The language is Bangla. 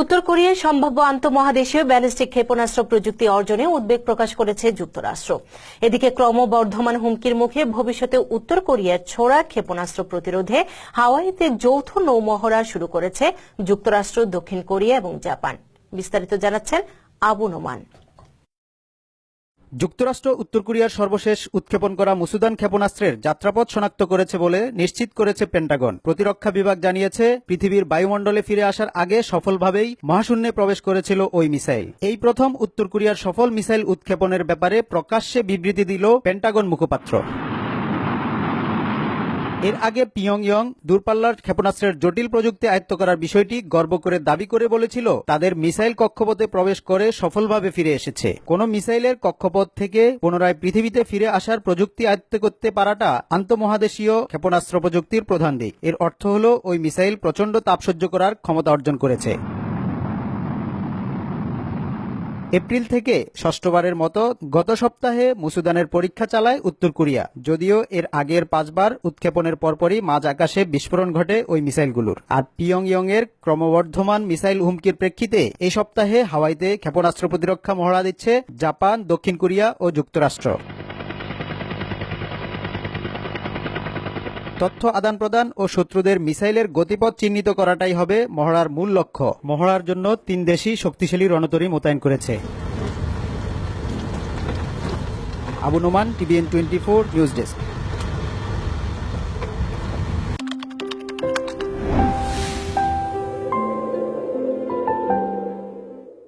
উত্তর কোরিয়ায় সম্ভাব্য আন্তঃমহাদেশীয় ব্যালিস্টিক ক্ষেপণাস্ত্র প্রযুক্তি অর্জনে উদ্বেগ প্রকাশ করেছে যুক্তরাষ্ট্র। এদিকে ক্রমবর্ধমান হুমকির মুখে ভবিষ্যতে উত্তর কোরিয়ার ছোড়া ক্ষেপণাস্ত্র প্রতিরোধে হাওয়াইতে যৌথ নৌমহড়া শুরু করেছে যুক্তরাষ্ট্র, দক্ষিণ কোরিয়া এবং জাপান। বিস্তারিত জানাচ্ছেন আবু নোমান। যুক্তরাষ্ট্র উত্তর কোরিয়ার সর্বশেষ উৎক্ষেপণ করা মুসুদান ক্ষেপণাস্ত্রের যাত্রাপথ শনাক্ত করেছে বলে নিশ্চিত করেছে পেন্টাগন। প্রতিরক্ষা বিভাগ জানিয়েছে, পৃথিবীর বায়ুমণ্ডলে ফিরে আসার আগে সফলভাবেই মহাশূন্যে প্রবেশ করেছিল ওই মিসাইল। এই প্রথম উত্তর কোরিয়ার সফল মিসাইল উৎক্ষেপণের ব্যাপারে প্রকাশ্যে বিবৃতি দিল পেন্টাগন মুখপাত্র। এর আগে পিয়ংইয়ং দূরপাল্লার ক্ষেপণাস্ত্রের জটিল প্রযুক্তি আয়ত্ত করার বিষয়টি গর্ব করে দাবি করে বলেছিল, তাদের মিসাইল কক্ষপথে প্রবেশ করে সফলভাবে ফিরে এসেছে। কোন মিসাইলের কক্ষপথ থেকে পুনরায় পৃথিবীতে ফিরে আসার প্রযুক্তি আয়ত্ত করতে পারাটা আন্তঃমহাদেশীয় ক্ষেপণাস্ত্র প্রযুক্তির প্রধান দিক। এর অর্থ হল ওই মিসাইল প্রচণ্ড তাপ সহ্য করার ক্ষমতা অর্জন করেছে। এপ্রিল থেকে ষষ্ঠবারের মতো গত সপ্তাহে মুসুদানের পরীক্ষা চালায় উত্তর কোরিয়া। যদিও এর আগের 5 বার উৎক্ষেপণের পরপরই মাঝ আকাশে বিস্ফোরণ ঘটে ওই মিসাইলগুলোর। আর পিয়ংইয়ং এর ক্রমবর্ধমান মিসাইল হুমকির প্রেক্ষিতে এই সপ্তাহে হাওয়াইতে ক্ষেপণাস্ত্র প্রতিরক্ষা মহড়া দিচ্ছে জাপান, দক্ষিণ কোরিয়া ও যুক্তরাষ্ট্র। তথ্য আদান প্রদান ও শত্রুদের মিসাইলের গতিপথ চিহ্নিত করাটাই হবে মহড়ার মূল লক্ষ্য। মহড়ার জন্য 3 দেশই শক্তিশালী রণতরী মোতায়েন করেছে। Abu Noman, TVN 24 news desk.